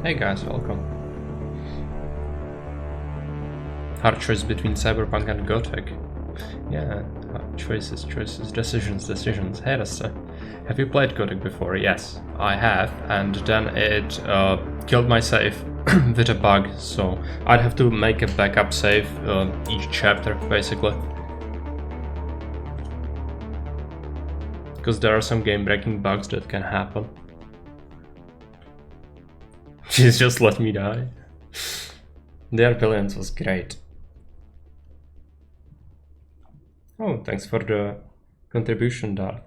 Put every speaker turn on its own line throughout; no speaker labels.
Hey guys, welcome. Hard choice between Cyberpunk and Gothic. Yeah, choices, decisions. Hey Rasta, have you played Gothic before? Yes, I have, and then it killed my save with a bug, so I'd have to make a backup save each chapter, basically. Because there are some game-breaking bugs that can happen. She's just let me die. Their Billions was great. Oh, thanks for the contribution, Dar.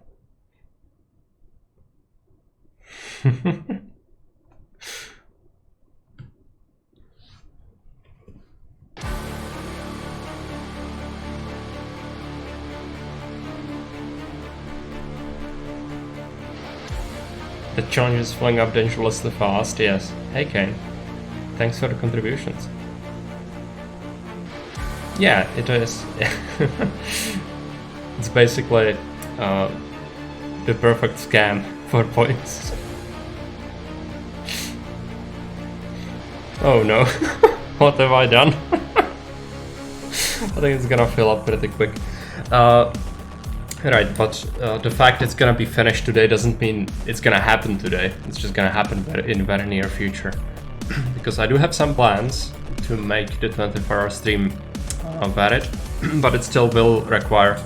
The challenge is filling up dangerously fast, yes. Hey Kane, thanks for the contributions. Yeah, it is. It's basically the perfect scam for points. Oh no, what have I done? I think it's gonna fill up pretty quick. Right, but the fact it's gonna be finished today doesn't mean it's gonna happen today. It's just gonna happen in very near future. Because I do have some plans to make the 24-hour stream valid, but it still will require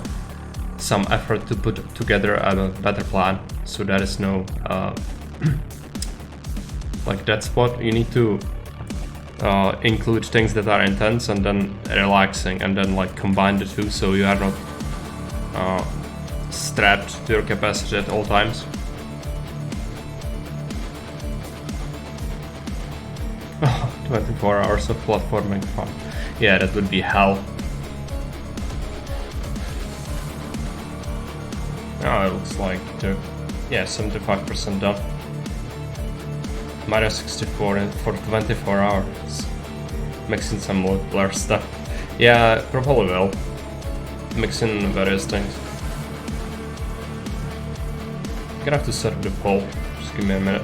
some effort to put together a better plan. So there is no like that spot. You need to include things that are intense and then relaxing, and then like combine the two so you are not strapped to your capacity at all times. 24 hours of platforming fun. Yeah, that would be hell. Oh, it looks like the 75% done. Minus 64 for 24 hours. Mixing some blur stuff. Yeah, probably will. Mixing various things. I'm gonna have to set up the poll. Just give me a minute.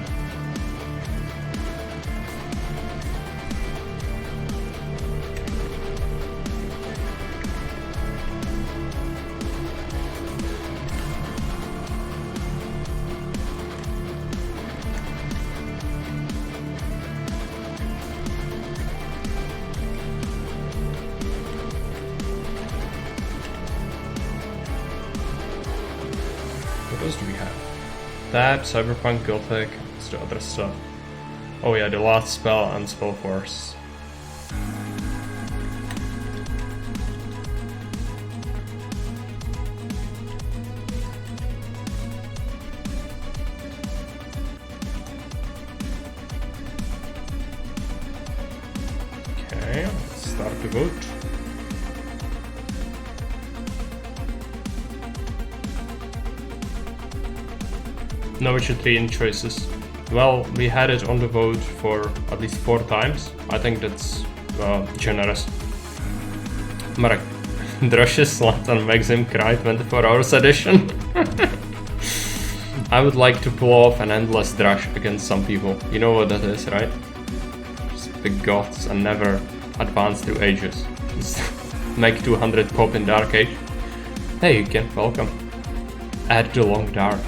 What else do we have? Tab, Cyberpunk, Gothic, what's the other stuff? Oh yeah, the last spell and spell force. Okay, let's start the vote. No Witcher 3 in choices. Well, we had it on the vote for at least 4 times. I think that's generous. Marek, Drushes Latan makes him cry 24 hours edition. I would like to pull off an endless drush against some people. You know what that is, right? Just big goths and never advance through ages. Just make 200 pop in Dark Age. Hey, Ken, welcome. Add the Long Dark.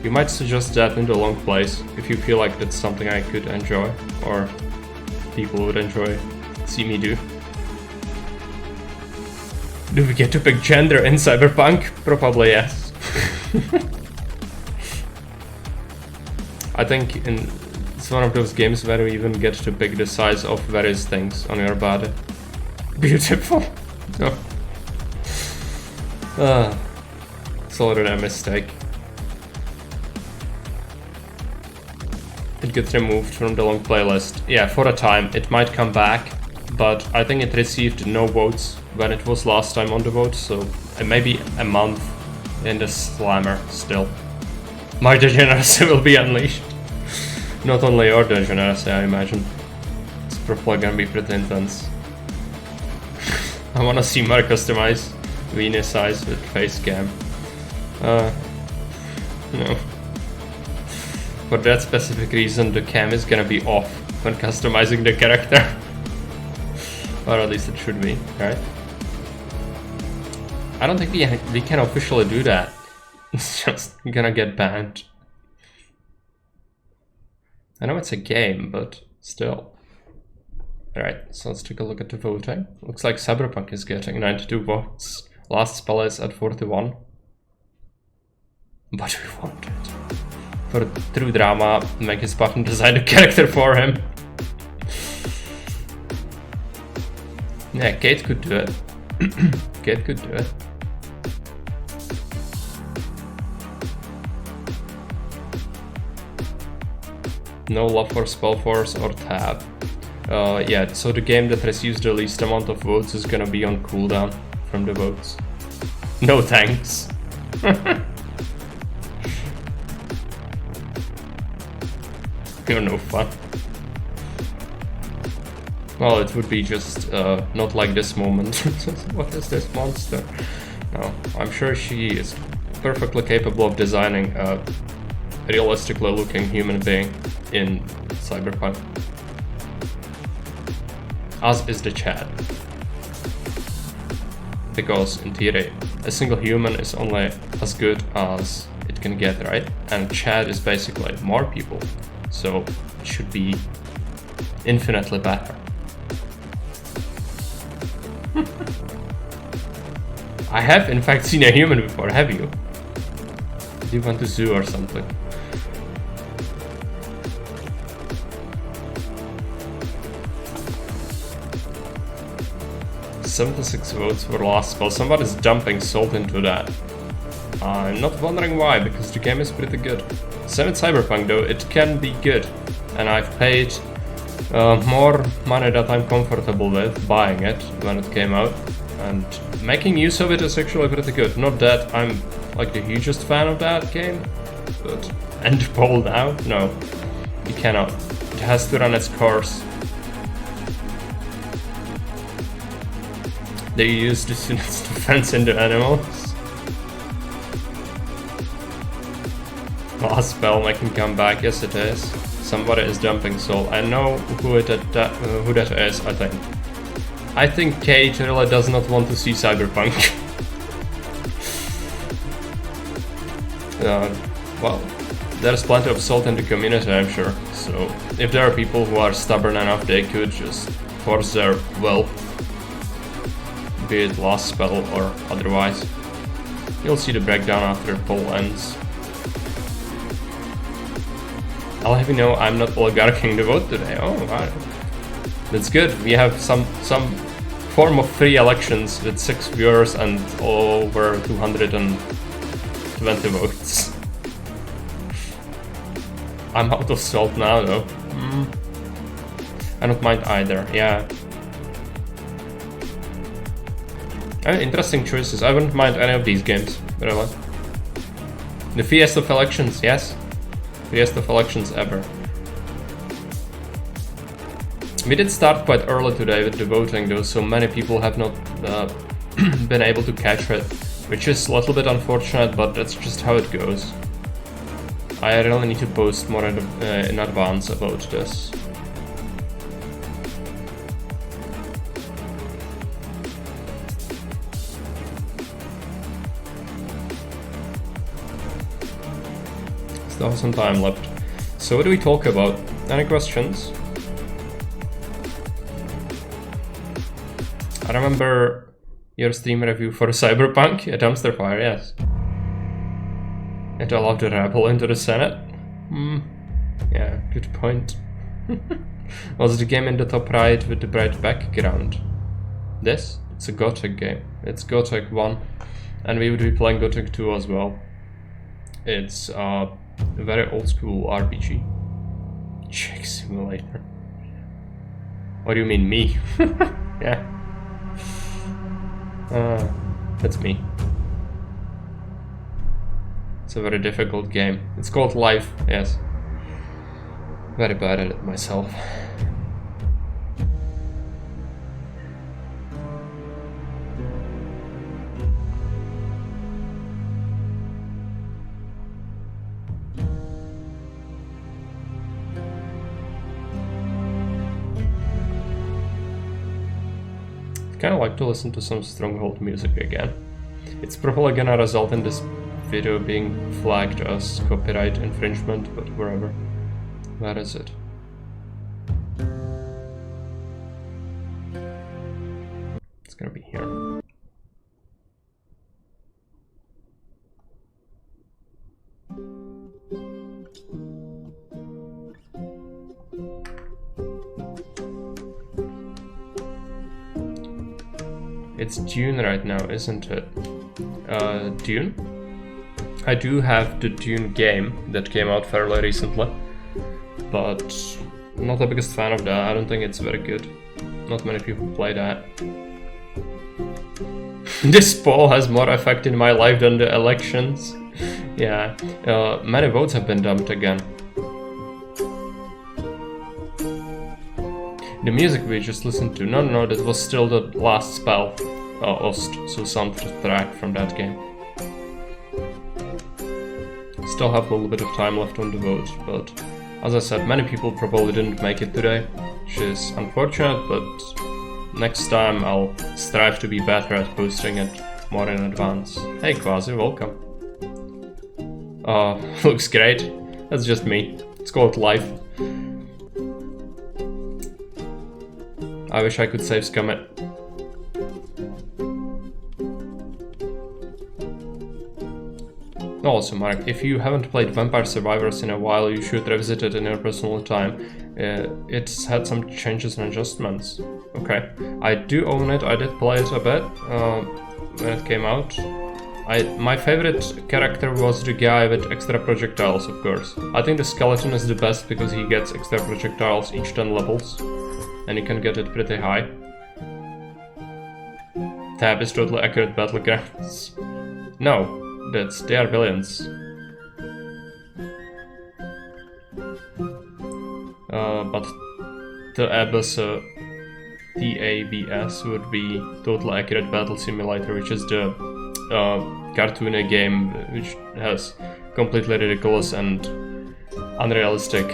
You might suggest that in the Longplays if you feel like that's something I could enjoy, or people would enjoy see me do. Do we get to pick gender in Cyberpunk? Probably yes. I think it's one of those games where you even get to pick the size of various things on your body. Beautiful. It's already a mistake. It gets removed from the long playlist. Yeah, for a time. It might come back, but I think it received no votes when it was last time on the vote, so maybe a month in the slammer still. My degeneracy will be unleashed. Not only your degeneracy, I imagine. It's probably gonna be pretty intense. I wanna see more customized Venus size with face cam. No. For that specific reason, the cam is gonna be off when customizing the character. Or at least it should be, right? I don't think we can officially do that. It's just gonna get banned. I know it's a game, but still. Alright, so let's take a look at the voting. Looks like Cyberpunk is getting 92 votes. Last spell is at 41. But we want it. For true drama, make his partner design a character for him. Yeah, Kate could do it. Kate could do it. No love for Spellforce or Tab. Yeah, so the game that receives the least amount of votes is gonna be on cooldown from the votes. No thanks. You're no fun. Well, it would be just not like this moment. What is this monster? No, I'm sure she is perfectly capable of designing a realistically looking human being in Cyberpunk. As is the chat. Because in theory, a single human is only as good as it can get, right? And chat is basically more people. So it should be infinitely better. I have in fact seen a human before, have you? Do you want to zoo or something? $76 votes for last spell. Somebody's dumping salt into that. I'm not wondering why, because the game is pretty good. Same with Cyberpunk though, it can be good. And I've paid more money that I'm comfortable with buying it when it came out. And making use of it is actually pretty good. Not that I'm like the hugest fan of that game, but end poll now? No, you cannot. It has to run its course. They use this unit's defense into animals. Last spell making come back, yes it is. Somebody is dumping soul. I know who that is, I think. I think Kate really does not want to see Cyberpunk. Well, there's plenty of salt in the community, I'm sure. So if there are people who are stubborn enough, they could just force their will. Be it last spell or otherwise. You'll see the breakdown after the poll ends. I'll have you know I'm not oligarching the vote today. Oh, wow. That's good. We have some form of free elections with 6 viewers and over 220 votes. I'm out of salt now though. I don't mind either, yeah. Interesting choices. I wouldn't mind any of these games, really. The freest of elections, yes. Freest of elections ever. We did start quite early today with the voting though, so many people have not been able to catch it, which is a little bit unfortunate, but that's just how it goes. I really need to post more in advance about this. Still have some time left. So what do we talk about? Any questions? I remember your Steam review for Cyberpunk, a dumpster fire, yes. It allowed the rebel into the Senate? Yeah, good point. Was the game in the top right with the bright background? This? It's a Gothic game. It's Gothic 1. And we would be playing Gothic 2 as well. It's a very old school RPG. Chick simulator. What do you mean, me? Yeah. That's me. It's a very difficult game. It's called Life, yes. Very bad at it myself. kinda like to listen to some Stronghold music again. It's probably gonna result in this video being flagged as copyright infringement, but wherever. Where is it? It's gonna be here. It's Dune right now, isn't it? Dune? I do have the Dune game that came out fairly recently, but I'm not the biggest fan of that. I don't think it's very good. Not many people play that. This poll has more effect in my life than the elections. Yeah, many votes have been dumped again. The music we just listened to, no, that was still the last spell, Ost, so soundtrack from that game. Still have a little bit of time left on the vote, but as I said, many people probably didn't make it today, which is unfortunate, but next time I'll strive to be better at posting it more in advance. Hey Quasi, welcome. Looks great. That's just me. It's called life. I wish I could save Scummit. Also, Mark, if you haven't played Vampire Survivors in a while, you should revisit it in your personal time. It's had some changes and adjustments. Okay, I do own it. I did play it a bit when it came out. My favorite character was the guy with extra projectiles, of course. I think the skeleton is the best because he gets extra projectiles each 10 levels. And you can get it pretty high. Tab is totally accurate battlegrounds. No, they are billions. But the ABS, TABS would be Total Accurate Battle Simulator, which is the cartoony game which has completely ridiculous and unrealistic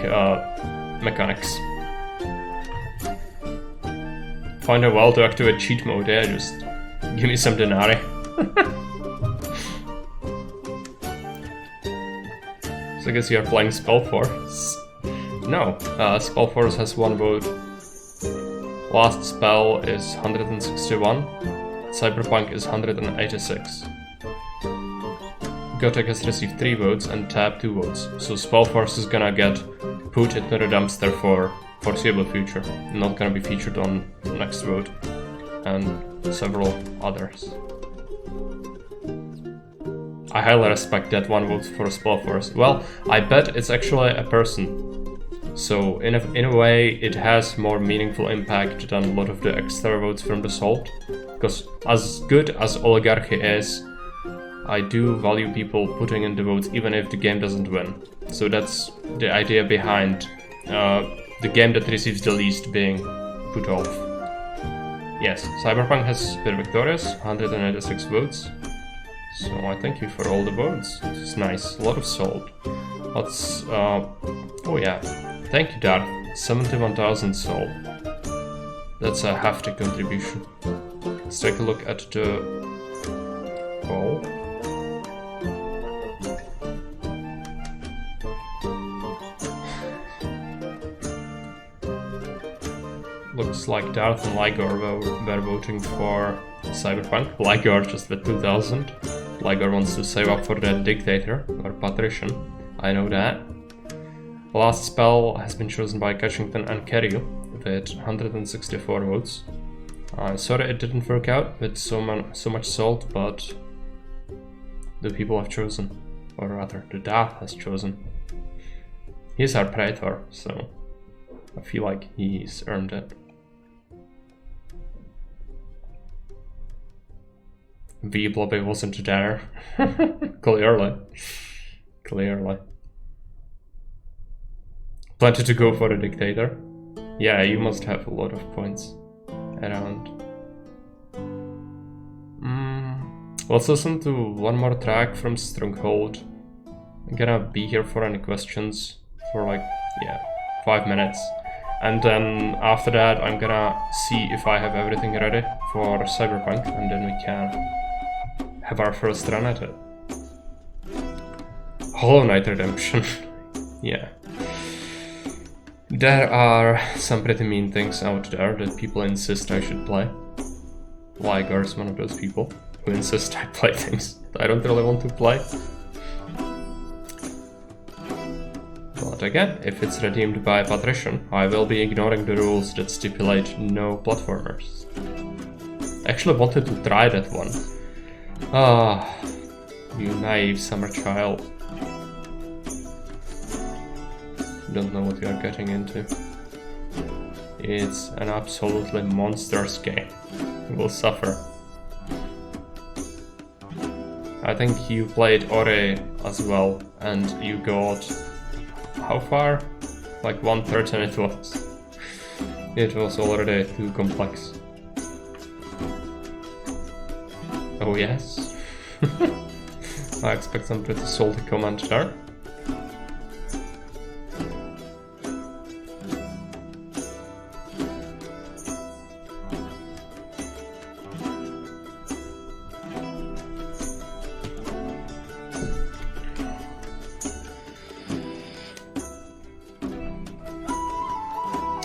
mechanics. Find a while to activate cheat mode, yeah, just give me some denari. So I guess you're playing Spellforce. No, Spellforce has one vote. Last spell is 161, Cyberpunk is 186. Gotek has received 3 votes and Tab 2 votes, so Spellforce is gonna get put into the dumpster for foreseeable future, not gonna be featured on next vote, and several others. I highly respect that one vote for Spellforce. Well, I bet it's actually a person, so in a way it has more meaningful impact than a lot of the extra votes from the Salt, because as good as Oligarchy is, I do value people putting in the votes even if the game doesn't win. So that's the idea behind the game that receives the least being put off. Yes, Cyberpunk has been victorious, 186 votes. So I thank you for all the votes. It's nice, a lot of salt. Let's, oh yeah, thank you Darth, 71,000 salt. That's a hefty contribution. Let's take a look at the poll. Looks like Darth and Ligor were voting for Cyberpunk. Ligor just with 2000. Ligor wants to save up for that dictator or patrician. I know that. The last spell has been chosen by Cashington and Kerry with 164 votes. Sorry it didn't work out with so much salt, but the people have chosen. Or rather, the Darth has chosen. He's our praetor, so I feel like he's earned it. V-Blobby wasn't there. Clearly. Plenty to go for a dictator. Yeah, you must have a lot of points around. Let's listen to one more track from Stronghold. I'm gonna be here for any questions for like, yeah, 5 minutes. And then after that I'm gonna see if I have everything ready for Cyberpunk, and then we can have our first run at it. Hollow Knight Redemption. Yeah. There are some pretty mean things out there that people insist I should play. Liger is one of those people who insist I play things that I don't really want to play. But again, if it's redeemed by patrician, I will be ignoring the rules that stipulate no platformers. I actually wanted to try that one. Ah, you naive summer child. Don't know what you are getting into. It's an absolutely monstrous game. You will suffer. I think you played Ori as well, and you got... how far? Like 1/3 and it was. It was already too complex. Oh yes? I expect some pretty salty comment there.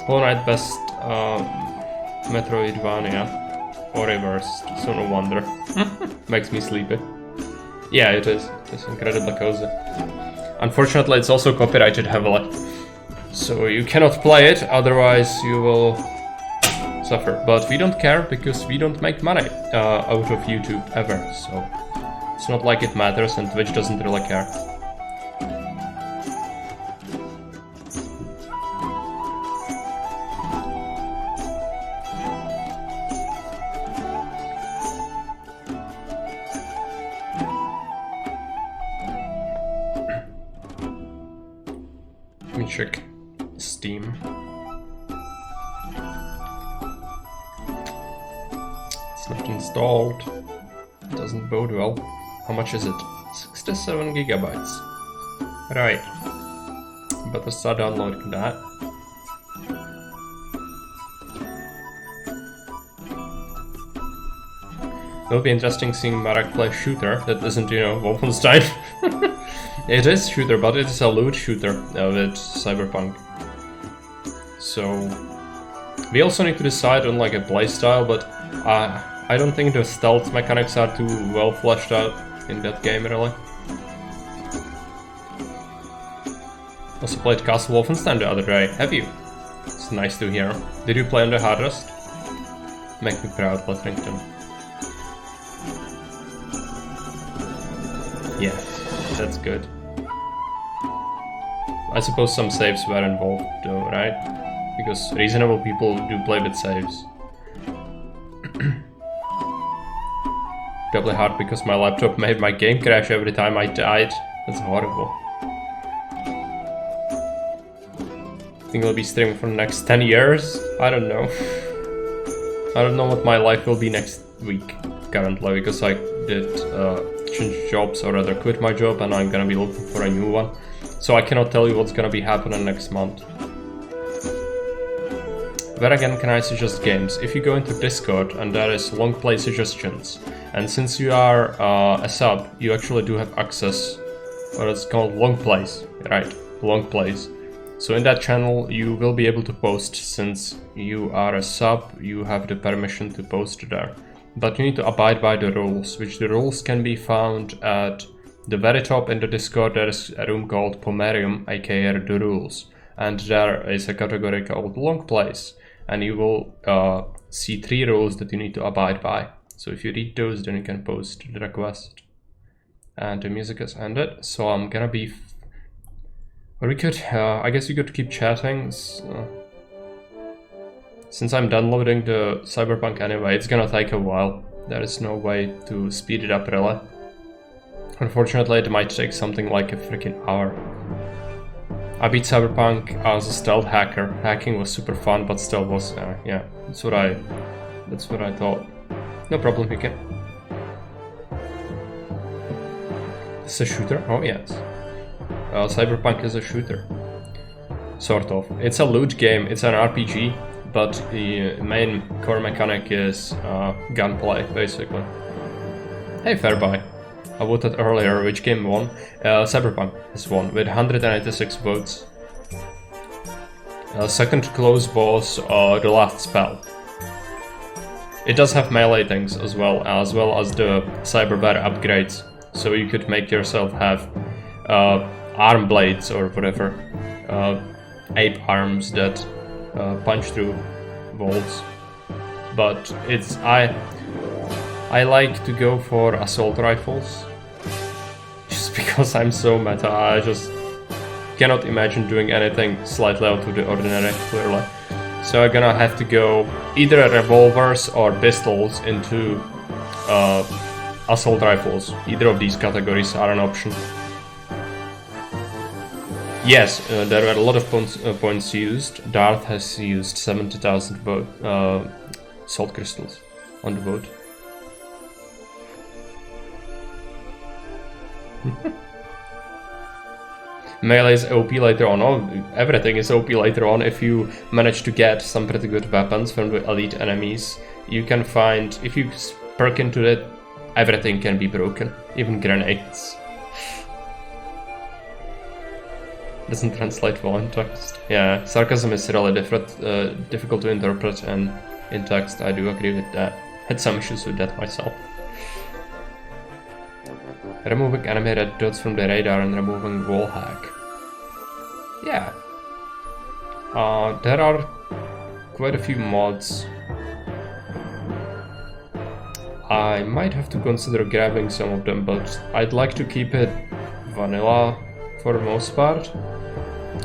Hollow Knight best Metroidvania or reversed, so no wonder. Makes me sleepy. Yeah, it is. It's incredibly cozy. Unfortunately, it's also copyrighted heavily, so you cannot play it, otherwise you will suffer. But we don't care, because we don't make money out of YouTube ever, so it's not like it matters, and Twitch doesn't really care. Let me check Steam. It's not installed. Doesn't bode well. How much is it? 67 gigabytes. Right. Better start downloading that. It'll be interesting seeing Marek play shooter that isn't, you know, Wolfenstein. It is shooter, but it is a loot shooter with Cyberpunk. So we also need to decide on like a playstyle, but I don't think the stealth mechanics are too well fleshed out in that game really. Also played Castle Wolfenstein the other day. Have you? It's nice to hear. Did you play on the hardest? Make me proud, Lethrington. Yes, that's good. I suppose some saves were involved though, right? Because reasonable people do play with saves. Doubly hard because my laptop made my game crash every time I died. That's horrible. Think I'll be streaming for the next 10 years? I don't know. I don't know what my life will be next week currently, because I did change jobs, or rather quit my job, and I'm gonna be looking for a new one. So I cannot tell you what's gonna be happening next month. Where again can I suggest games? If you go into Discord and there is Longplay suggestions, and since you are a sub, you actually do have access, or it's called Longplays, right? Longplays. So in that channel you will be able to post, since you are a sub, you have the permission to post there. But you need to abide by the rules, which the rules can be found at the very top in the Discord. There is a room called Pomerium, aka the rules, and there is a category called Longplays, and you will see 3 rules that you need to abide by. So if you read those, then you can post the request. And the music has ended, so I'm gonna be... Or we could, I guess we could keep chatting. Since I'm downloading the Cyberpunk anyway, it's gonna take a while. There is no way to speed it up really. Unfortunately, it might take something like a freaking hour. I beat Cyberpunk as a stealth hacker. Hacking was super fun, but still was, yeah, that's what I thought. No problem, you can. It's a shooter? Oh yes. Cyberpunk is a shooter. Sort of. It's a loot game, it's an RPG, but the main core mechanic is gunplay, basically. Hey Fairbuy, I voted earlier, which game won? Cyberpunk has won with 186 votes. Second close was The Last Spell. It does have melee things as well as the cyberware upgrades, so you could make yourself have arm blades or whatever, ape arms that punch through walls. But I like to go for assault rifles, just because I'm so meta. I just cannot imagine doing anything slightly out of the ordinary, clearly. So I'm gonna have to go either revolvers or pistols into assault rifles. Either of these categories are an option. Yes, there were a lot of points used. Darth has used 70,000 salt crystals on the vote. Melee is OP later on. Oh, everything is OP later on if you manage to get some pretty good weapons from the elite enemies. You can find, if you perk into it, everything can be broken, even grenades. Doesn't translate well in text. Yeah, sarcasm is really difficult to interpret, and in text I do agree with that. Had some issues with that myself. Removing enemy red dots from the radar and removing wall hack. Yeah. There are quite a few mods. I might have to consider grabbing some of them, but I'd like to keep it vanilla for the most part.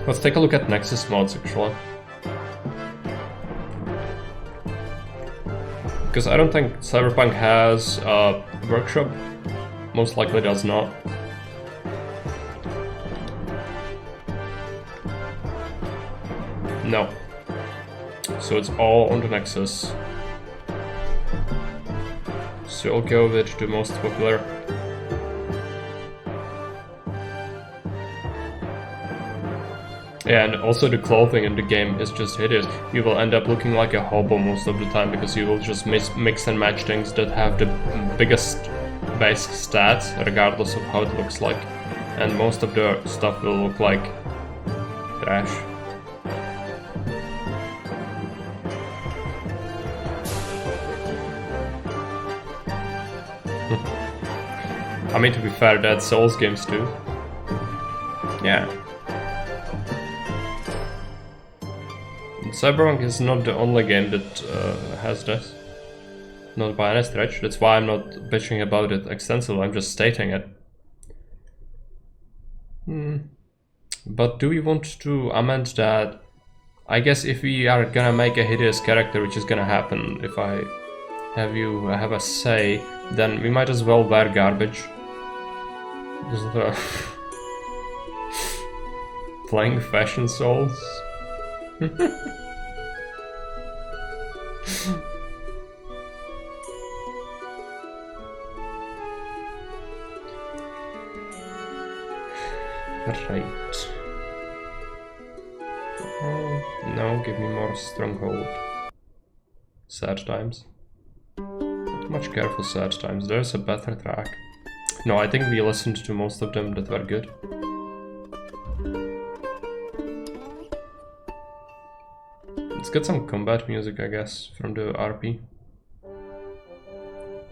Let's take a look at Nexus mods actually. Because I don't think Cyberpunk has a workshop. Most likely does not. No. So it's all on the Nexus. So I'll go with the most popular. Yeah, and also the clothing in the game is just hideous. You will end up looking like a hobo most of the time because you will just mix and match things that have the biggest base stats, regardless of how it looks like. And most of the stuff will look like trash. I mean, to be fair, that's Souls games too. Yeah. Cyberpunk is not the only game that has this. Not by any stretch. That's why I'm not bitching about it extensively, I'm just stating it. But do we want to amend that? I guess if we are gonna make a hideous character, which is gonna happen if I have you have a say, then we might as well wear garbage. Playing fashion Souls? Right. No, give me more Stronghold. Sad times. Not much careful sad times. There's a better track. No, I think we listened to most of them that were good. Let's get some combat music, I guess, from the RP.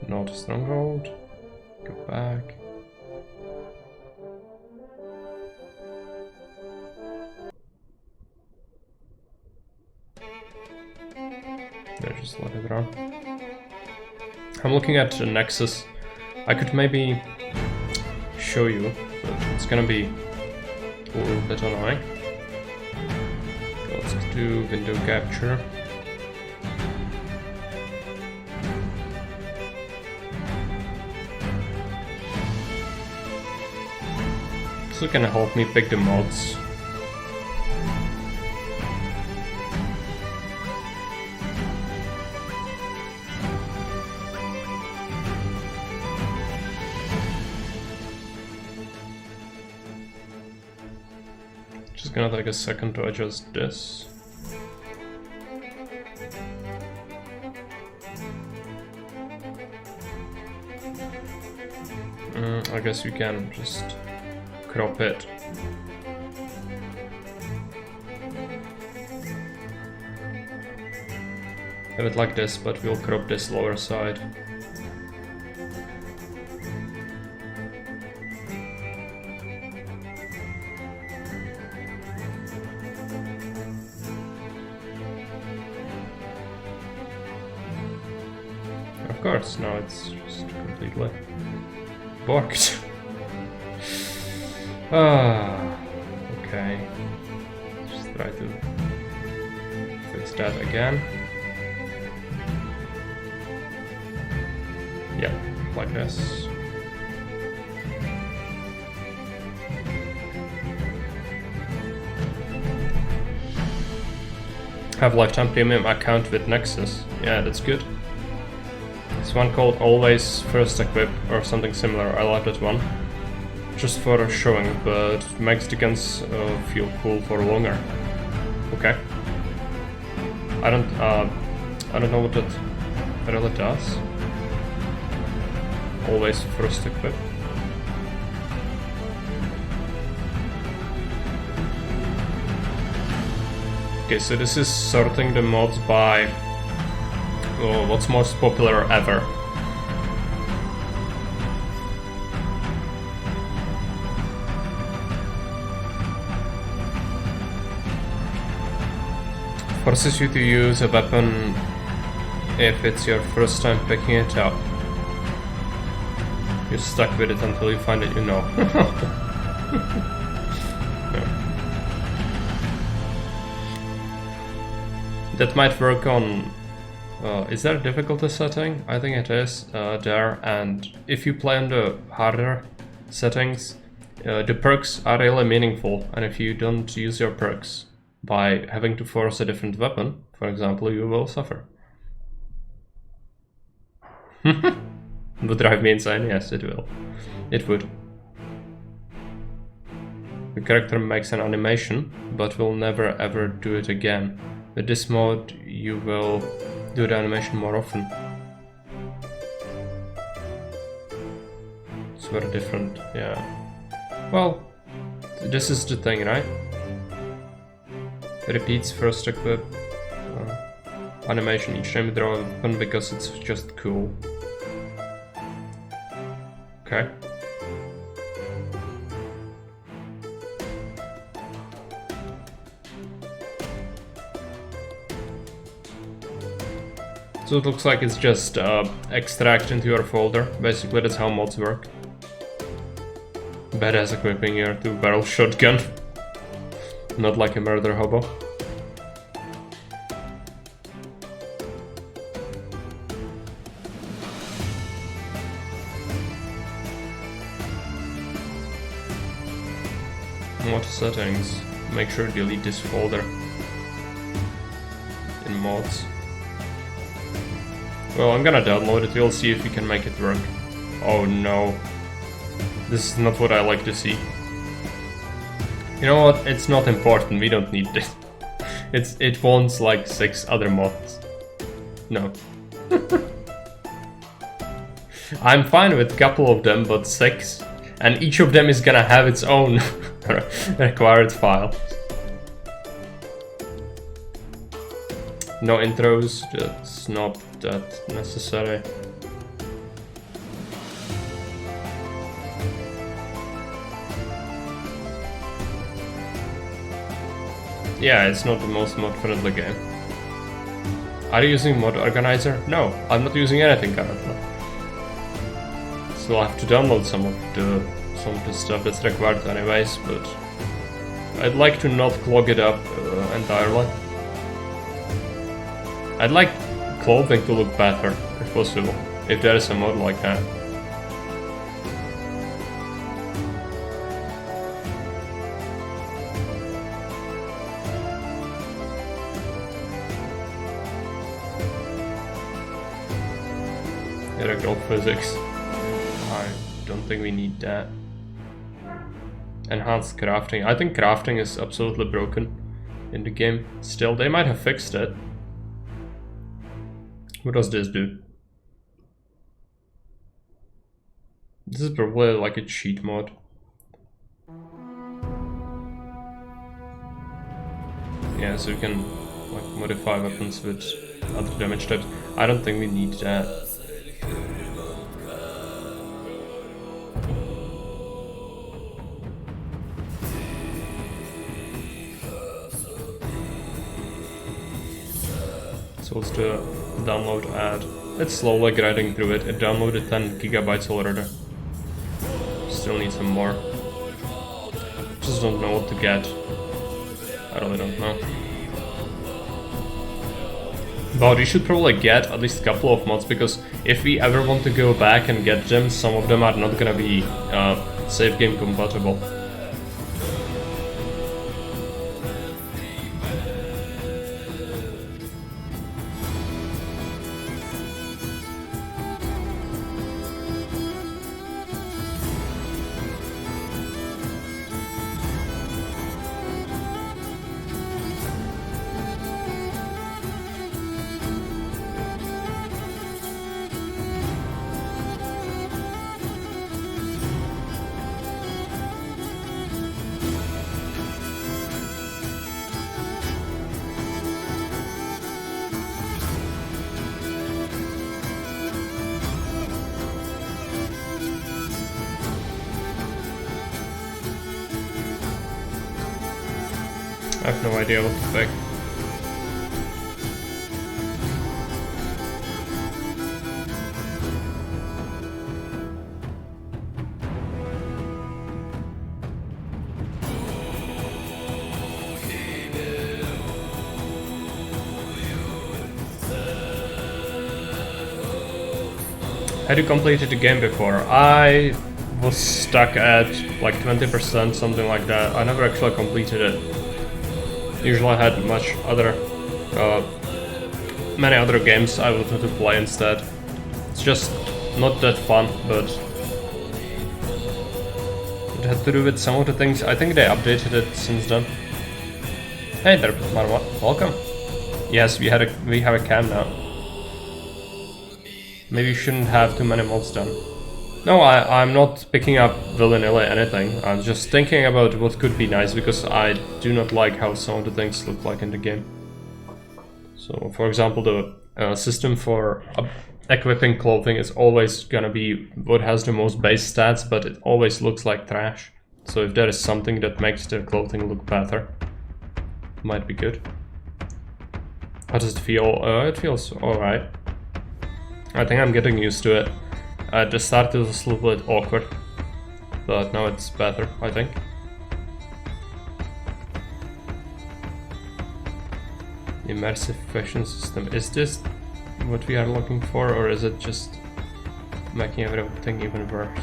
Not Stronghold. Go back. Yeah, just let it run. I'm looking at the Nexus. I could maybe show you, but it's gonna be a little bit annoying. Let's do window capture. This is gonna help me pick the mods. Just gonna take a second to adjust this. I guess we can just crop it. Have it like this, but we'll crop this lower side. Of course, now it's just completely borked. Okay. Just try to fix that again. Yeah, like this. Have lifetime premium account with Nexus. Yeah, that's good. This one called Always First Equip or something similar. I like that one. Just for showing, but makes the guns feel cool for longer. Okay. I don't know what that really does. Always First Equip. Okay, so this is sorting the mods by what's most popular ever. Forces you to use a weapon if it's your first time picking it up. You're stuck with it until you find it, you know. No. That might work on... is there a difficulty setting? I think it is there, and if you play on the harder settings, the perks are really meaningful, and if you don't use your perks by having to force a different weapon, for example, you will suffer. Would drive me insane? Yes, it will. It would. The character makes an animation, but will never ever do it again. With this mode, you will do the animation more often. It's very different, yeah. Well, this is the thing, right? Repeats first equip animation each time you draw a weapon because it's just cool. Okay. So it looks like it's just extract into your folder. Basically, that's how mods work. Badass equipping your 2-barrel shotgun. Not like a murder hobo. Mod settings. Make sure to delete this folder in mods. Well, I'm gonna download it. We'll see if we can make it work. Oh no. This is not what I like to see. You know what? It's not important. We don't need this. It wants like 6 other mods. No. I'm fine with a couple of them, but 6. And each of them is gonna have its own required file. No intros, that's not that necessary. Yeah, it's not the most mod-friendly game. Are you using Mod Organizer? No, I'm not using anything currently. So I have to download some of the stuff that's required anyways, but I'd like to not clog it up entirely. I'd like clothing to look better, if possible, if there is a mod like that. Irregular physics. I don't think we need that. Enhanced crafting. I think crafting is absolutely broken in the game. Still, they might have fixed it. What does this do? This is probably like a cheat mod. Yeah, so you can like modify weapons with other damage types. I don't think we need that. So let's do a download ad. It's slowly grinding through it. It downloaded 10 gigabytes already. Still need some more. Just don't know what to get. I really don't know. But we should probably get at least a couple of mods, because if we ever want to go back and get them, some of them are not gonna be save game compatible. I have no idea what to pick. Had you completed the game before? I was stuck at like 20%, something like that. I never actually completed it. Usually I had many other games I wanted to play instead. It's just not that fun, but it had to do with some of the things. I think they updated it since then. Hey there, Marwa. Welcome. Yes, we have a cam now. Maybe you shouldn't have too many mods done. No, I'm not picking up willy-nilly anything. I'm just thinking about what could be nice, because I do not like how some of the things look like in the game. So, for example, the system for equipping clothing is always gonna be what has the most base stats, but it always looks like trash. So if there is something that makes the clothing look better, it might be good. How does it feel? It feels alright. I think I'm getting used to it. At the start it was a little bit awkward, but now it's better, I think. Immersive fashion system. Is this what we are looking for, or is it just making everything even worse?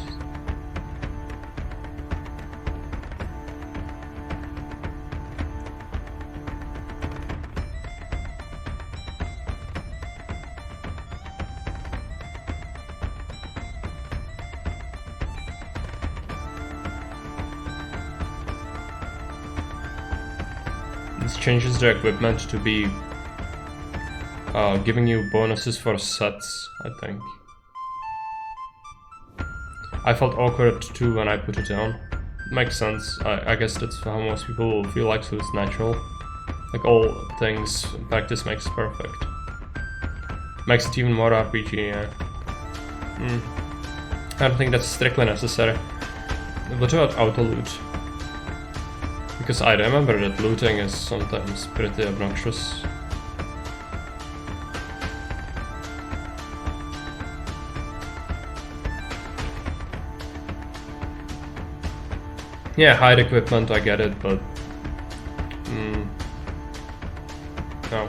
This changes the equipment to be giving you bonuses for sets, I think. I felt awkward too when I put it on. It makes sense. I guess that's how most people will feel like, so it's natural. Like all things, practice makes perfect. Makes it even more RPG, yeah. I don't think that's strictly necessary. What about auto loot? Because I remember that looting is sometimes pretty obnoxious. Yeah, hide equipment, I get it, but... no.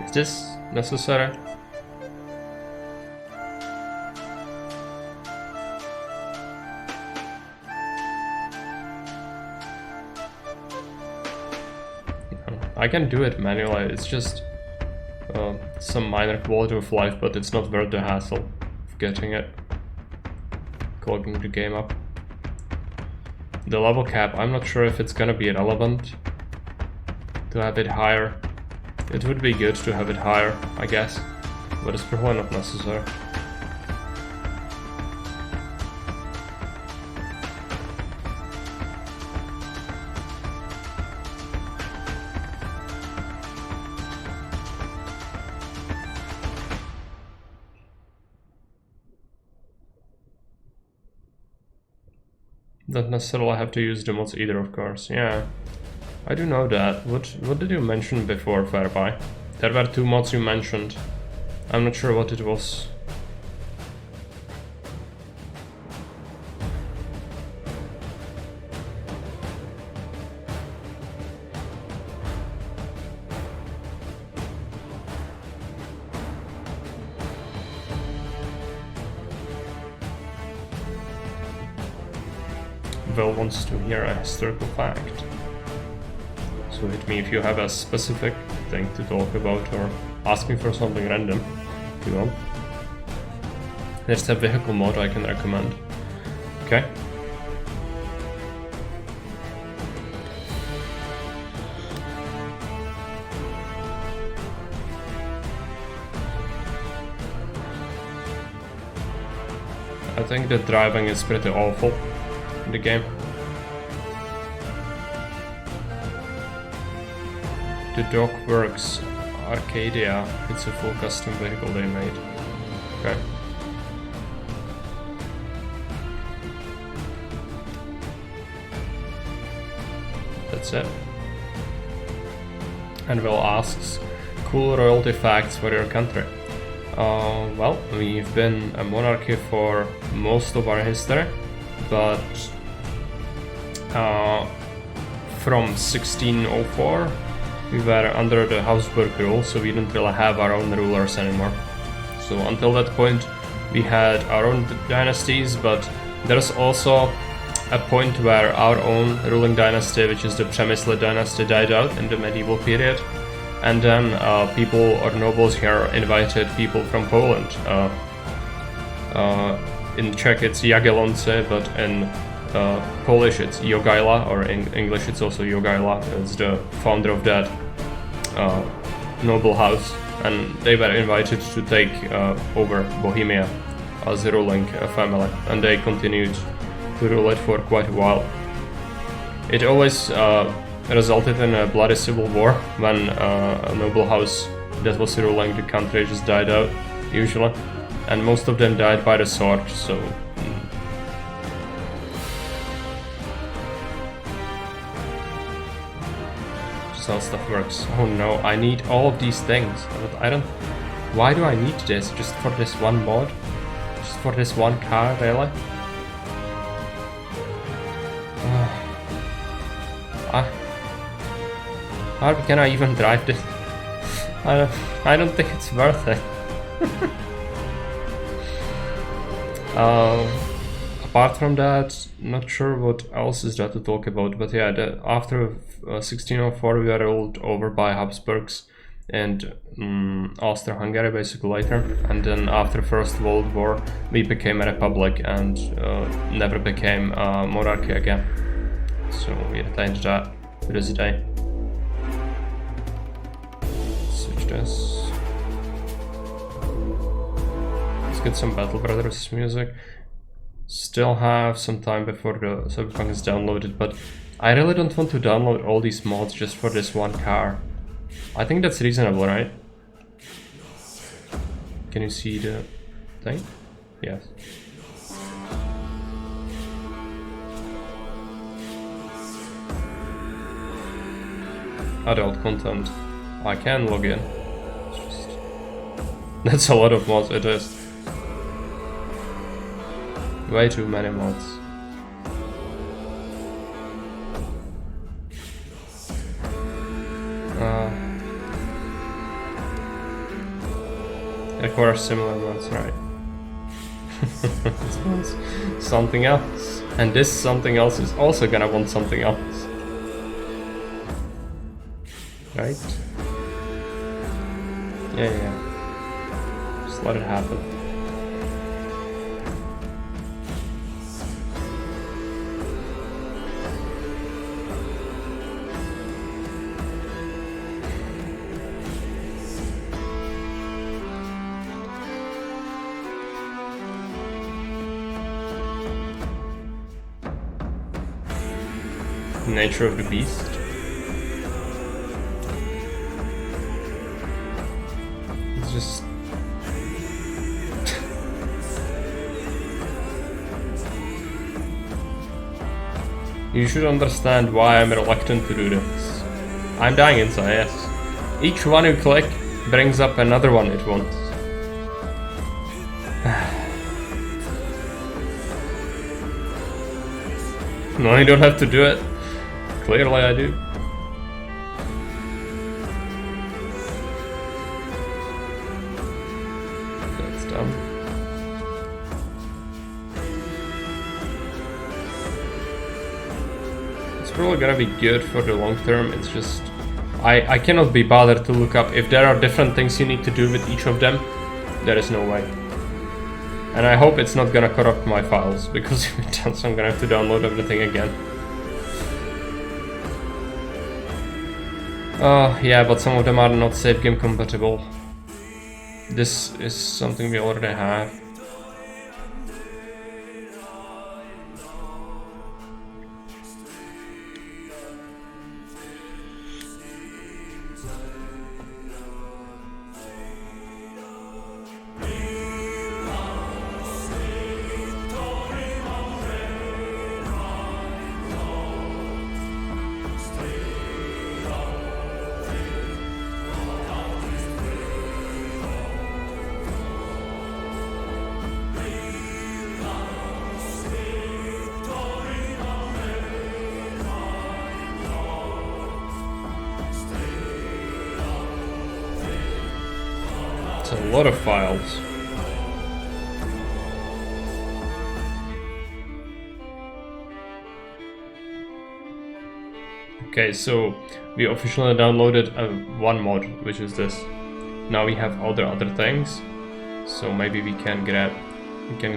Is this necessary? I can do it manually, it's just some minor quality of life, but it's not worth the hassle of getting it. Clogging the game up. The level cap, I'm not sure if it's gonna be relevant to have it higher. It would be good to have it higher, I guess, but it's probably not necessary. Don't necessarily have to use the mods either, of course. Yeah, I do know that. What did you mention before, Fairby? There were 2 mods you mentioned. I'm not sure what it was. Will wants to hear a historical fact. So hit me if you have a specific thing to talk about or ask me for something random if you want. There's a vehicle mod I can recommend. Okay. I think the driving is pretty awful in the game. The Dockworks Arcadia, it's a full custom vehicle they made. Okay. That's it. And Will asks, cool royalty facts for your country. Well, we've been a monarchy for most of our history, but from 1604 we were under the Habsburg rule, so we didn't really have our own rulers anymore. So until that point we had our own dynasties, but there's also a point where our own ruling dynasty, which is the Przemysl dynasty, died out in the medieval period. And then people or nobles here invited people from Poland. In Czech it's Jagiellonce, but in Polish it's Jogaila, or in English it's also Jogaila. It's the founder of that noble house, and they were invited to take over Bohemia as a ruling family, and they continued to rule it for quite a while. It always resulted in a bloody civil war when a noble house that was ruling the country just died out, usually, and most of them died by the sword, so just how stuff works. Oh no, I need all of these things, but I don't... Why do I need this? Just for this one mod? Just for this one car, really? How can I even drive this? I don't think it's worth it. Apart from that, not sure what else is there to talk about, but yeah, after 1604 we were ruled over by Habsburgs and Austria-Hungary basically later, and then after First World War we became a republic and never became a monarchy again. So we retained that to this day. Switch this. Let's get some Battle Brothers music. Still have some time before the Cyberpunk is downloaded, but I really don't want to download all these mods just for this one car. I think that's reasonable, right? Can you see the thing? Yes. Adult content. I can log in. That's a lot of mods, it is. Way too many mods. Requires similar mods, right? This one's something else. And this something else is also gonna want something else. Right? Yeah. Just let it happen. Nature of the beast. It's just... You should understand why I'm reluctant to do this. I'm dying inside, yes. Each one you click brings up another one at once. No, you don't have to do it. Clearly I do. That's done. It's probably gonna be good for the long term. It's just I cannot be bothered to look up if there are different things you need to do with each of them. There is no way. And I hope it's not gonna corrupt my files, because if it does, I'm gonna have to download everything again. Oh, yeah, but some of them are not save game compatible. This is something we already have. A lot of files. Okay, so we officially downloaded one mod, which is this. Now we have other things, so maybe we can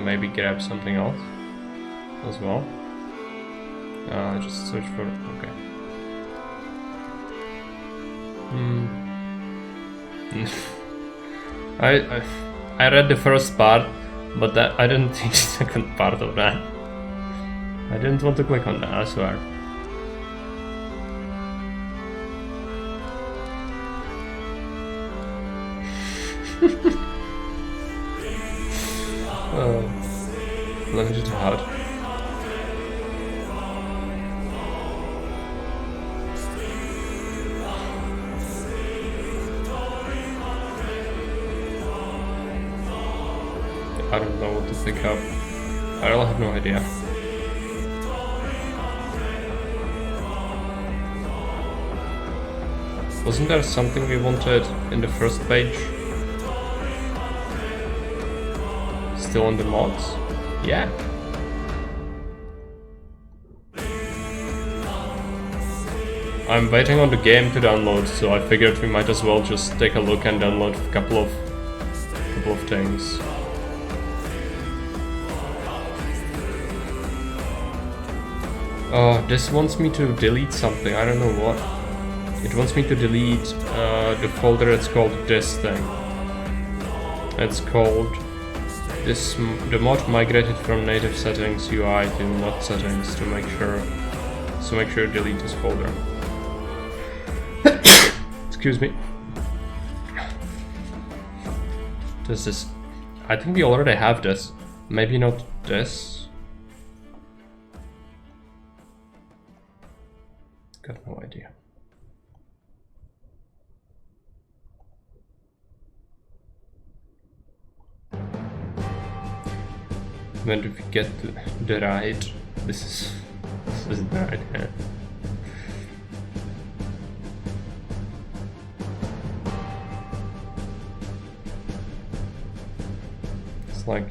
maybe grab something else as well. Just search for okay. I read the first part, but that I didn't see the second part of that. I didn't want to click on that, I swear. Oh, limited hard. I don't know what to pick up. I really have no idea. Wasn't there something we wanted in the first page? Still on the mods? Yeah. I'm waiting on the game to download, so I figured we might as well just take a look and download a couple of things. Oh, this wants me to delete something, I don't know what. It wants me to delete the folder that's called this thing. It's called this. The mod migrated from native settings UI to mod settings to make sure you delete this folder. Excuse me. This is. I think we already have this. Maybe not this. Got no idea. When do we get to the right? This is the right hand. It's like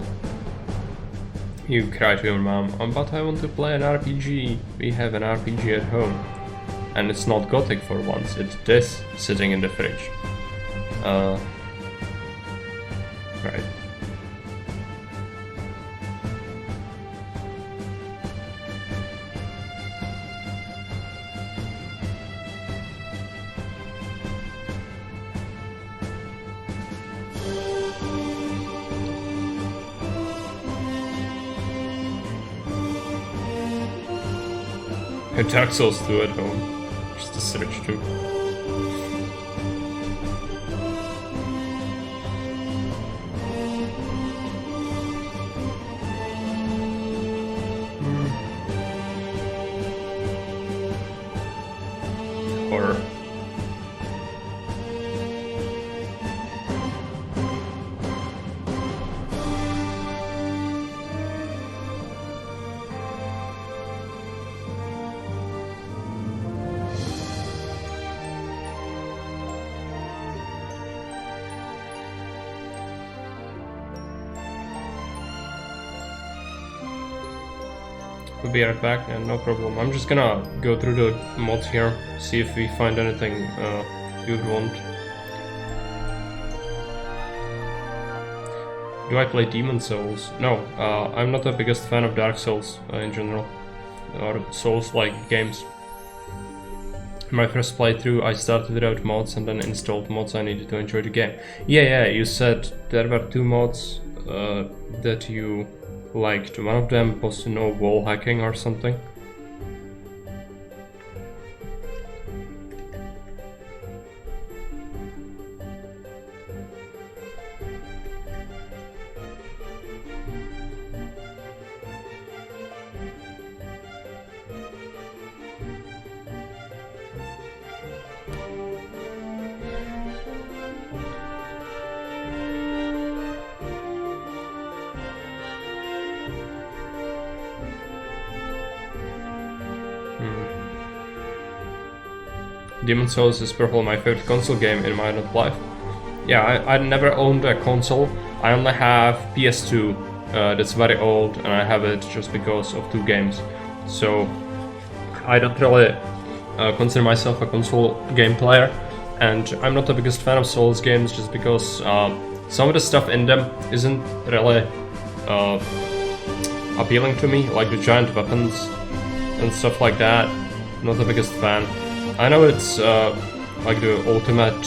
you cry to your mom, oh, but I want to play an RPG. We have an RPG at home. And it's not Gothic for once, it's this sitting in the fridge. Right. Dark Souls 2 at home. Just a search too. Horror. We'll be right back, and no problem. I'm just gonna go through the mods here, see if we find anything you would want. Do I play Demon Souls? No, I'm not the biggest fan of Dark Souls in general, or Souls-like games. My first playthrough, I started without mods and then installed mods I needed to enjoy the game. Yeah, you said there were 2 mods that you liked. One of them was no wall hacking or something. Demon Souls is probably my favorite console game in my adult life. Yeah, I never owned a console. I only have PS2 that's very old, and I have it just because of 2 games. So I don't really consider myself a console game player, and I'm not the biggest fan of Souls games just because some of the stuff in them isn't really appealing to me, like the giant weapons and stuff like that. Not the biggest fan. I know it's like the ultimate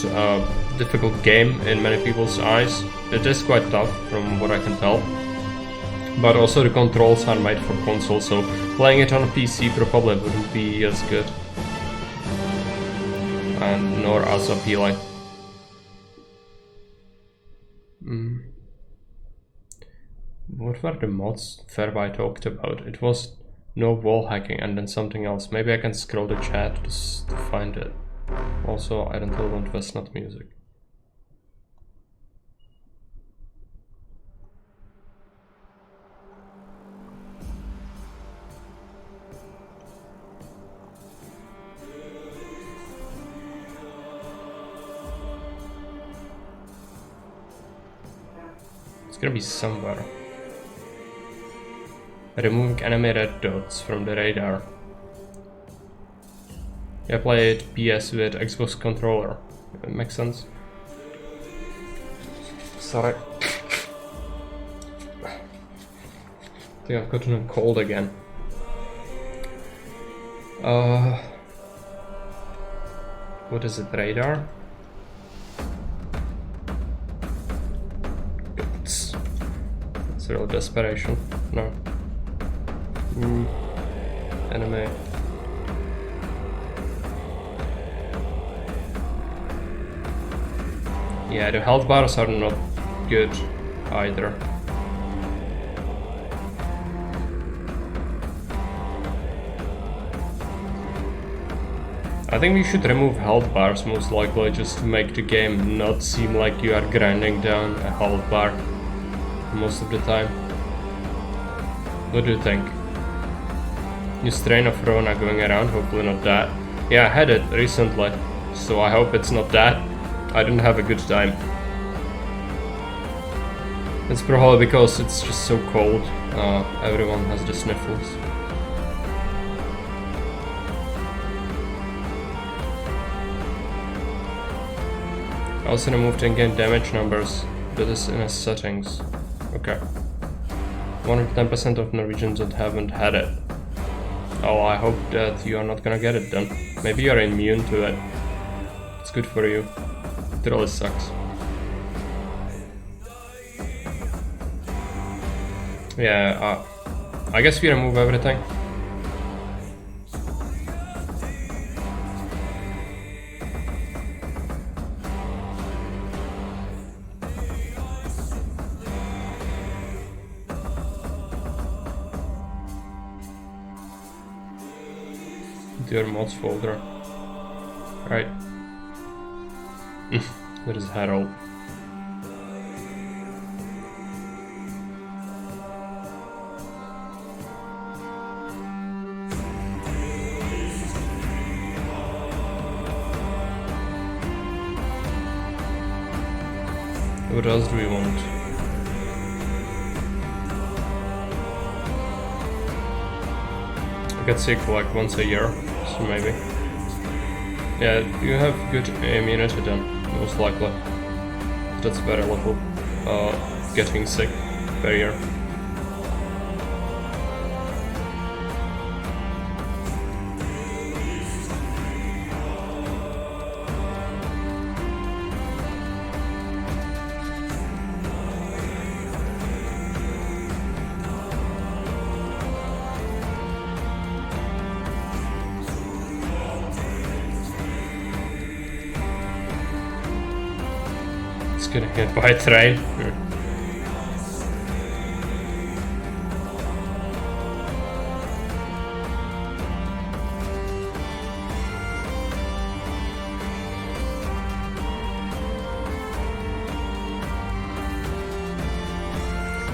difficult game in many people's eyes. It is quite tough from what I can tell. But also the controls are made for console, so playing it on a PC probably wouldn't be as good. And nor as appealing. What were the mods Fairby talked about? It was no wall hacking and then something else. Maybe I can scroll the chat to find it. Also, I don't really want Westnut music. It's gonna be somewhere. Removing enemy red dots from the radar. I played PS with Xbox controller. It makes sense. Sorry. I think I've gotten a cold again. What is it, radar? It's real desperation. No. Enemy. Yeah, the health bars are not good either. I think we should remove health bars most likely, just to make the game not seem like you are grinding down a health bar most of the time. What do you think? New strain of Rona going around, hopefully not that. Yeah, I had it recently, so I hope it's not that. I didn't have a good time. It's probably because it's just so cold. Everyone has the sniffles. I also removed in-game damage numbers. That is in the settings. Okay. 110% of Norwegians that haven't had it. Oh, I hope that you are not gonna get it then. Maybe you're immune to it. It's good for you. It really sucks. Yeah, I guess we remove everything. to your mods folder. Right. There is Harold. What else do we want? I get sick like once a year, so maybe. Yeah, you have good immunity then, most likely. That's very little getting sick per year. Getting hit by a train.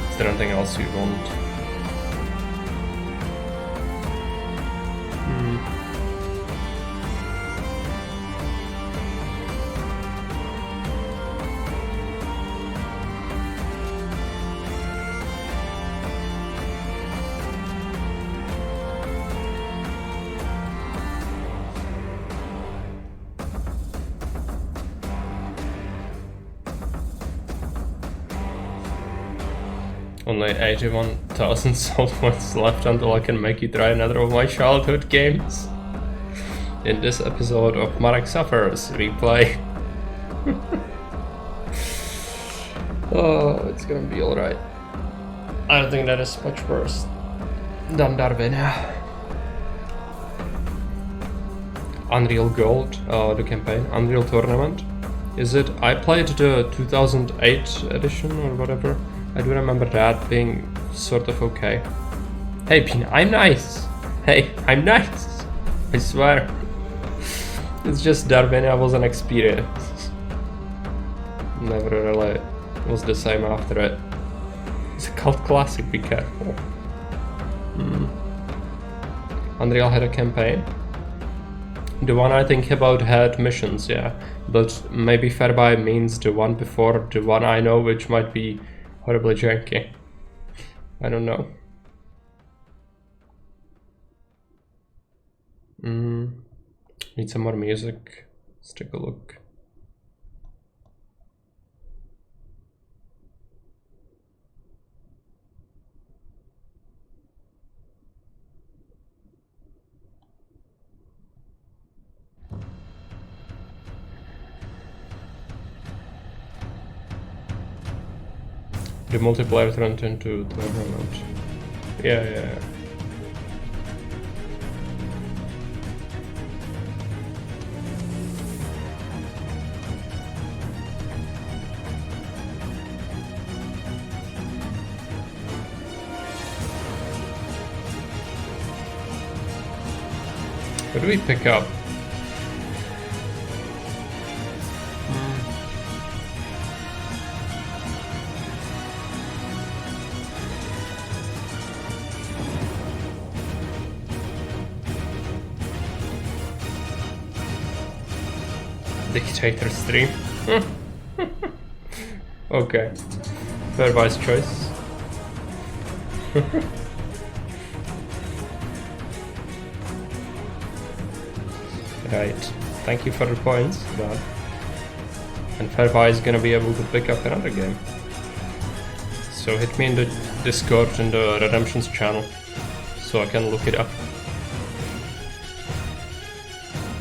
Is there anything else you want? Only 81,000 soul points left until I can make you try another of my childhood games. In this episode of Marek Suffers replay. Oh, it's gonna be alright. I don't think that is much worse than Darwin. Unreal Gold, the campaign, Unreal Tournament. Is it? I played the 2008 edition or whatever. I do remember that being sort of okay. Hey Pina, I'm nice! Hey, I'm nice! I swear. It's just Darwin was an experience. Never really was the same after it. It's a cult classic, be careful. Unreal had a campaign. The one I think about had missions, yeah. But maybe Fairby means the one before the one I know, which might be horribly janky. I don't know. Need some more music. Let's take a look. The multiplayer turned into tournament. Yeah. What do we pick up? Dictator stream. Okay. Fair wise choice. Right. Thank you for the points, but and Fairby is gonna be able to pick up another game. So hit me in the Discord in the Redemptions channel so I can look it up.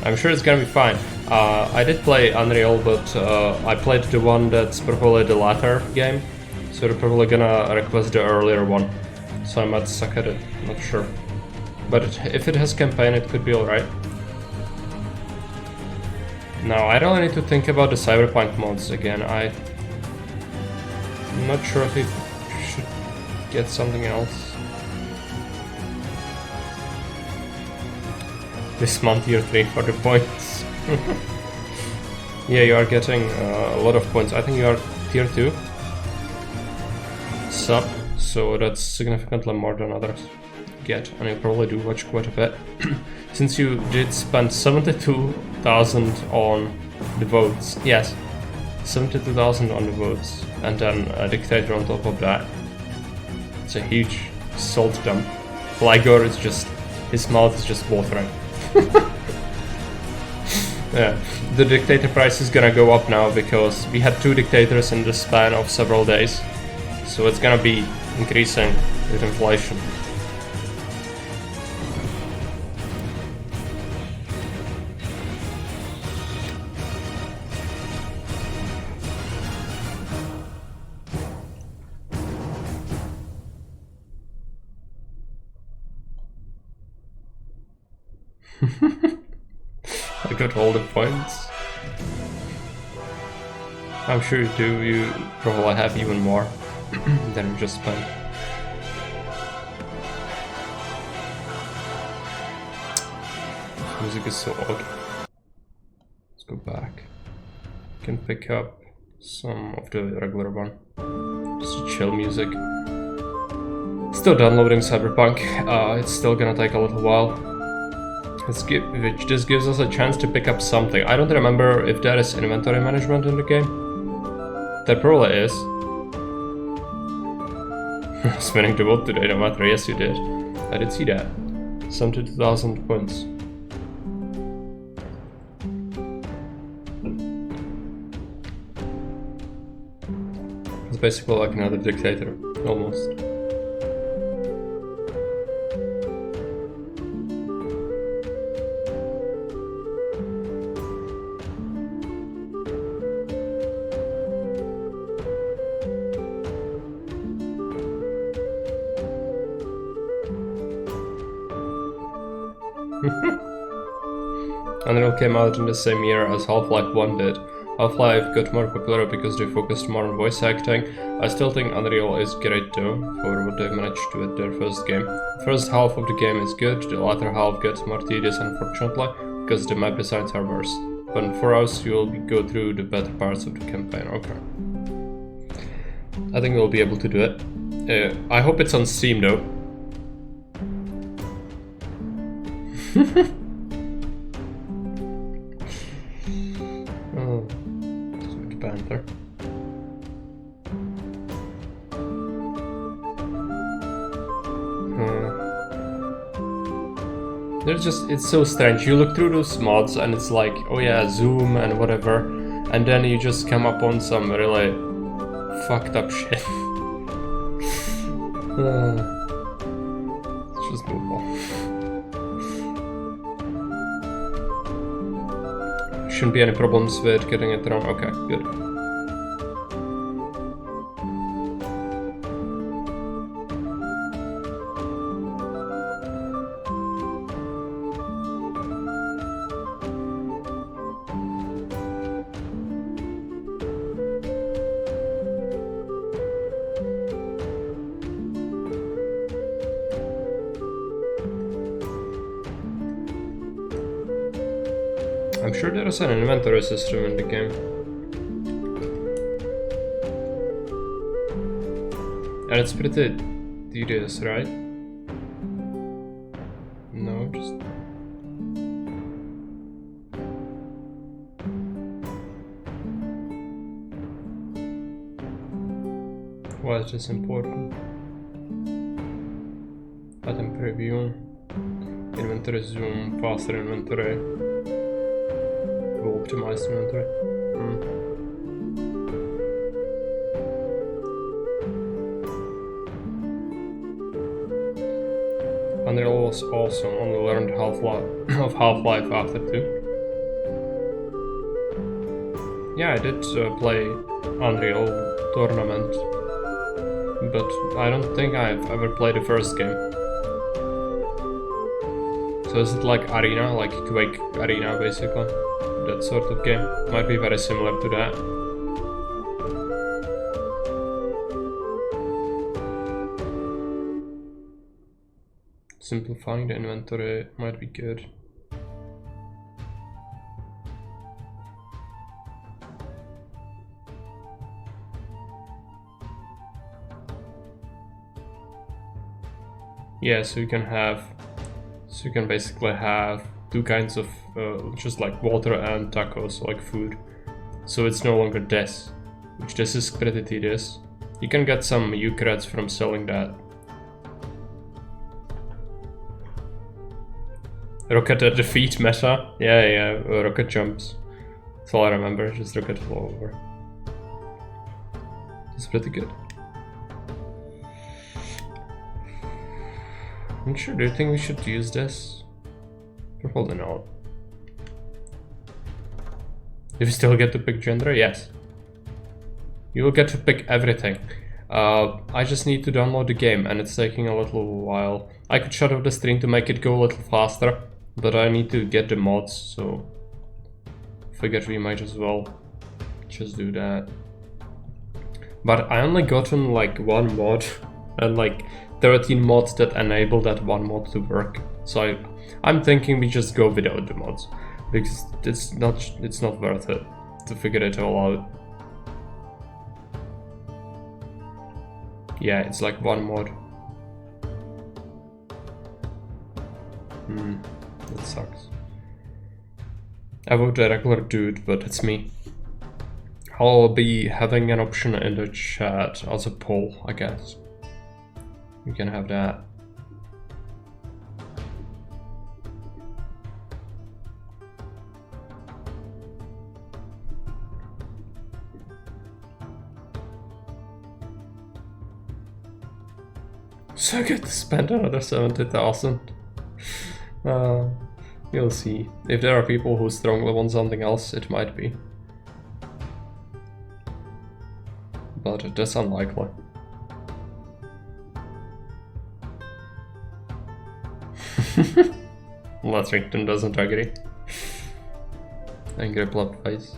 I'm sure it's gonna be fine. I did play Unreal, but I played the one that's probably the latter game, so they're probably gonna request the earlier one, so I might suck at it, not sure. But if it has campaign, it could be alright. Now, I really need to think about the Cyberpunk mods again. I'm not sure if we should get something else. this month tier 3 for the points. Yeah, you are getting a lot of points. I think you are tier 2 sub, so that's significantly more than others get, and you probably do watch quite a bit. Since you did spend 72,000 on the votes, yes, 72,000 on the votes, and then a dictator on top of that. It's a huge salt dump. Ligor is just, his mouth is just watering. Yeah, the dictator price is gonna go up now because we had 2 dictators in the span of several days, so it's gonna be increasing with inflation. I got all the points. I'm sure you do, you probably have even more than you just spent. This music is so odd. Let's go back. You can pick up some of the regular one. Just chill music. Still downloading Cyberpunk. It's still gonna take a little while. Which just gives us a chance to pick up something. I don't remember if there is inventory management in the game. There probably is. Spinning the vote today, no matter. Yes, you did. I did see that. 72,000 points. It's basically like another dictator, almost. Unreal came out in the same year as Half-Life 1 did. Half-Life got more popular because they focused more on voice acting. I still think Unreal is great though, for what they managed to with their first game. The first half of the game is good, the latter half gets more tedious unfortunately, because the map designs are worse. But for us, you'll go through the better parts of the campaign, okay. I think we'll be able to do it. I hope it's on Steam though. Oh, Sweet Panther. There's just, it's so strange. You look through those mods and it's like, oh yeah, zoom and whatever, and then you just come up on some really fucked up shit. It's just brutal. Shouldn't be any problems with getting it around. Okay, good. I'm sure there is an inventory system in the game. And it's pretty tedious, right? No, just... Why is this important? Item preview, inventory zoom, faster inventory. Optimized inventory. Unreal was awesome. Only learned Half-Life after 2. Yeah, I did play Unreal Tournament, but I don't think I've ever played the first game. So is it like Arena, like Quake Arena basically? That sort of game might be very similar to that. Simplifying the inventory might be good. Yeah, so you can basically have two kinds of just like water and tacos, like food. So it's no longer this, which this is pretty tedious. You can get some U-credits from selling that. Rocket at the feet meta? Yeah, rocket jumps. That's all I remember, just rocket all over. It's pretty good. I'm sure, do you think we should use this? Probably not. If you still get to pick gender, yes. You will get to pick everything. I just need to download the game and it's taking a little while. I could shut off the stream to make it go a little faster, but I need to get the mods, so figured we might as well just do that. But I only gotten like one mod and like 13 mods that enable that one mod to work. So I'm thinking we just go without the mods because it's not worth it to figure it all out. Yeah, it's like one mod. That sucks. I vote the regular dude, but it's me. I'll be having an option in the chat as a poll, I guess. You can have that. So I get to spend another 70,000. You'll see. If there are people who strongly want something else, it might be. But that's unlikely. Lethrington doesn't agree. Angry blood face.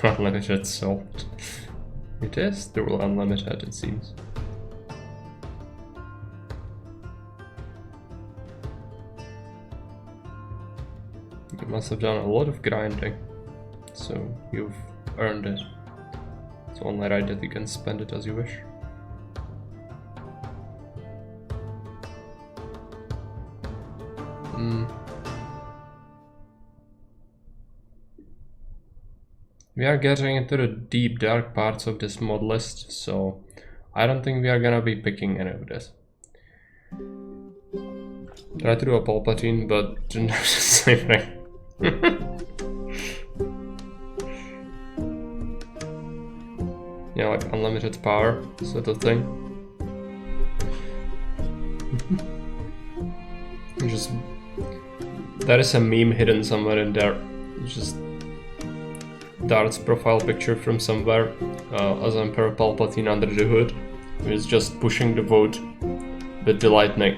Unlimited salt. It is still unlimited, it seems. You must have done a lot of grinding, so you've earned it. It's only right that you can spend it as you wish. We are getting into the deep dark parts of this mod list, so I don't think we are gonna be picking any of this. Try to do a Palpatine, but didn't have the same thing. Yeah, like unlimited power sort of thing. Just there is a meme hidden somewhere in there. Just Darth's profile picture from somewhere as Emperor Palpatine under the hood, who is just pushing the vote with the lightning.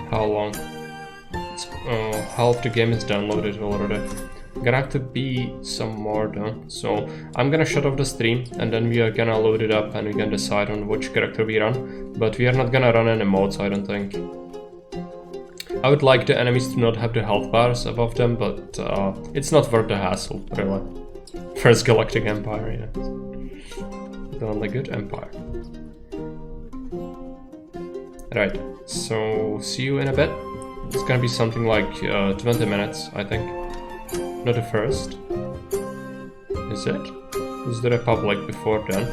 How long? Half the game is downloaded already. Gonna have to be some more though. So I'm gonna shut off the stream and then we are gonna load it up and we can decide on which character we run. But we are not gonna run any modes, I don't think. I would like the enemies to not have the health bars above them, but it's not worth the hassle, really. First Galactic Empire, yeah. The only good empire. Right, so see you in a bit. It's gonna be something like 20 minutes, I think. Not the first. Is it? Was the Republic before then?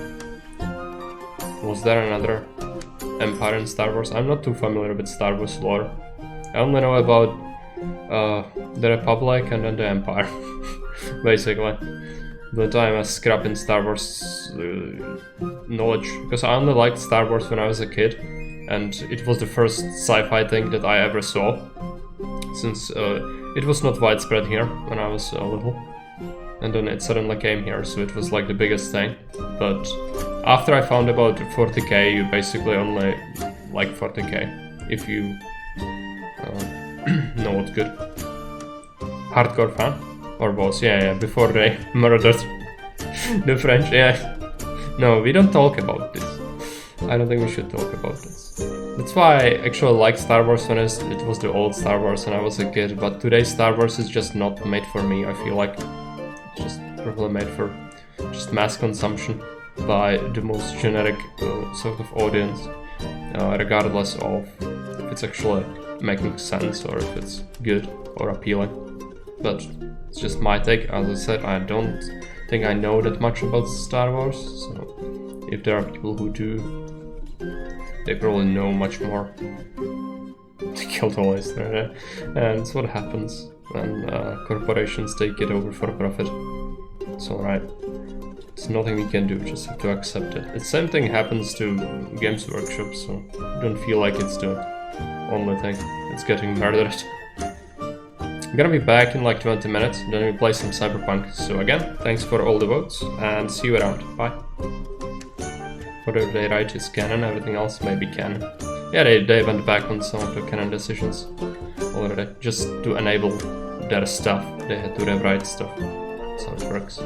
Was there another empire in Star Wars? I'm not too familiar with Star Wars lore. I only know about the Republic and then the Empire, basically. But I'm a scrap in Star Wars knowledge, because I only liked Star Wars when I was a kid, and it was the first sci-fi thing that I ever saw, since it was not widespread here when I was little. and then it suddenly came here, so it was like the biggest thing. But after I found about 40k, you basically only like 40k if you know what's good. Hardcore fan? Or was? Yeah, before they murdered the French, yeah. No, we don't talk about this. I don't think we should talk about this. That's why I actually liked Star Wars when it was the old Star Wars when I was a kid, but today's Star Wars is just not made for me. I feel like it's just probably made for just mass consumption by the most generic sort of audience, regardless of if it's actually making sense or if it's good or appealing. But it's just my take. As I said, I don't think I know that much about Star Wars, so if there are people who do, they probably know much more. They killed all Easter, and it's what happens when corporations take it over for profit. It's alright. There's nothing we can do, just have to accept it. The same thing happens to Games Workshop, so don't feel like it's the only thing that's getting murdered. I'm gonna be back in like 20 minutes, then we play some Cyberpunk. So again, thanks for all the votes, and see you around. Bye. Whatever they write is canon, everything else may be canon. Yeah, they went back on some of the canon decisions already, just to enable their stuff. They had to rewrite stuff. That's how it works.